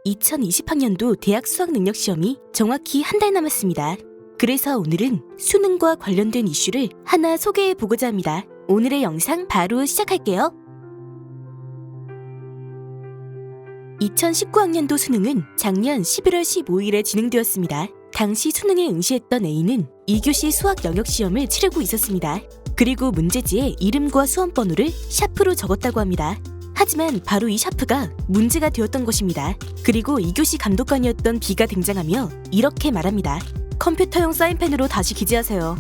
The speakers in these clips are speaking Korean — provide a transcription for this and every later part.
2020학년도 대학 수학능력시험이 정확히 한 달 남았습니다. 그래서 오늘은 수능과 관련된 이슈를 하나 소개해보고자 합니다. 오늘의 영상 바로 시작할게요. 2019학년도 수능은 작년 11월 15일에 진행되었습니다. 당시 수능에 응시했던 A는 2교시 수학 영역시험을 치르고 있었습니다. 그리고 문제지에 이름과 수험번호를 샤프로 적었다고 합니다. 하지만 바로 이 샤프가 문제가 되었던 것입니다. 그리고 2교시 감독관이었던 B가 등장하며 이렇게 말합니다. 컴퓨터용 사인펜으로 다시 기재하세요.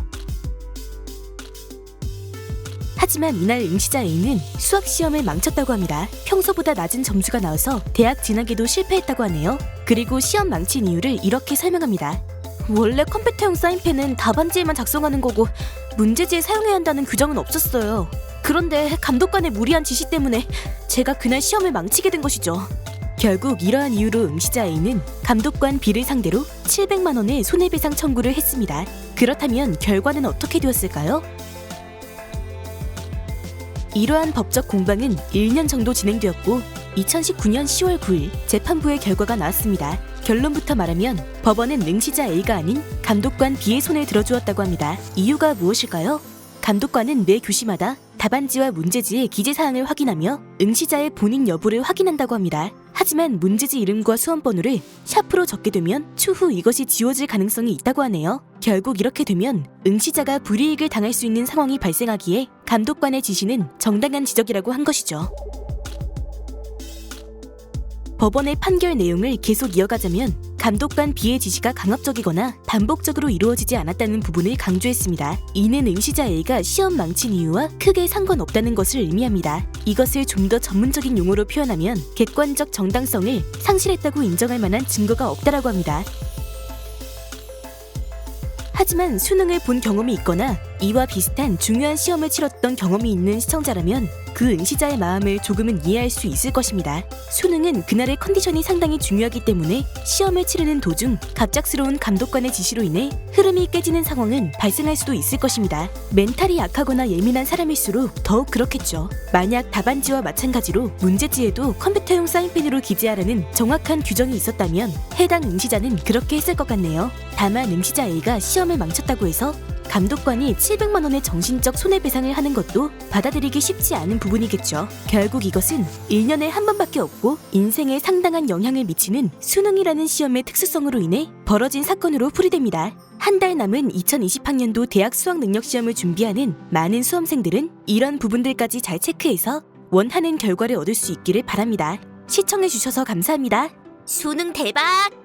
하지만 이날 응시자 A는 수학시험을 망쳤다고 합니다. 평소보다 낮은 점수가 나와서 대학 진학에도 실패했다고 하네요. 그리고 시험 망친 이유를 이렇게 설명합니다. 원래 컴퓨터용 사인펜은 답안지에만 작성하는 거고 문제지에 사용해야 한다는 규정은 없었어요. 그런데 감독관의 무리한 지시 때문에 제가 그날 시험을 망치게 된 것이죠. 결국 이러한 이유로 응시자 A는 감독관 B를 상대로 700만 원의 손해배상 청구를 했습니다. 그렇다면 결과는 어떻게 되었을까요? 이러한 법적 공방은 1년 정도 진행되었고 2019년 10월 9일 재판부의 결과가 나왔습니다. 결론부터 말하면 법원은 응시자 A가 아닌 감독관 B의 손을 들어주었다고 합니다. 이유가 무엇일까요? 감독관은 매 교시마다 답안지와 문제지의 기재사항을 확인하며 응시자의 본인 여부를 확인한다고 합니다. 하지만 문제지 이름과 수험번호를 샤프로 적게 되면 추후 이것이 지워질 가능성이 있다고 하네요. 결국 이렇게 되면 응시자가 불이익을 당할 수 있는 상황이 발생하기에 감독관의 지시는 정당한 지적이라고 한 것이죠. 법원의 판결 내용을 계속 이어가자면 감독관 B의 지시가 강압적이거나 반복적으로 이루어지지 않았다는 부분을 강조했습니다. 이는 응시자 A가 시험 망친 이유와 크게 상관없다는 것을 의미합니다. 이것을 좀 더 전문적인 용어로 표현하면 객관적 정당성을 상실했다고 인정할 만한 증거가 없다라고 합니다. 하지만 수능을 본 경험이 있거나 이와 비슷한 중요한 시험을 치렀던 경험이 있는 시청자라면 그 응시자의 마음을 조금은 이해할 수 있을 것입니다. 수능은 그날의 컨디션이 상당히 중요하기 때문에 시험을 치르는 도중 갑작스러운 감독관의 지시로 인해 흐름이 깨지는 상황은 발생할 수도 있을 것입니다. 멘탈이 약하거나 예민한 사람일수록 더욱 그렇겠죠. 만약 답안지와 마찬가지로 문제지에도 컴퓨터용 사인펜으로 기재하라는 정확한 규정이 있었다면 해당 응시자는 그렇게 했을 것 같네요. 다만 응시자 A가 시험을 망쳤다고 해서 감독관이 700만 원의 정신적 손해배상을 하는 것도 받아들이기 쉽지 않은 부분이겠죠. 결국 이것은 1년에 한 번밖에 없고 인생에 상당한 영향을 미치는 수능이라는 시험의 특수성으로 인해 벌어진 사건으로 풀이됩니다. 한 달 남은 2020학년도 대학 수학능력시험을 준비하는 많은 수험생들은 이런 부분들까지 잘 체크해서 원하는 결과를 얻을 수 있기를 바랍니다. 시청해주셔서 감사합니다. 수능 대박!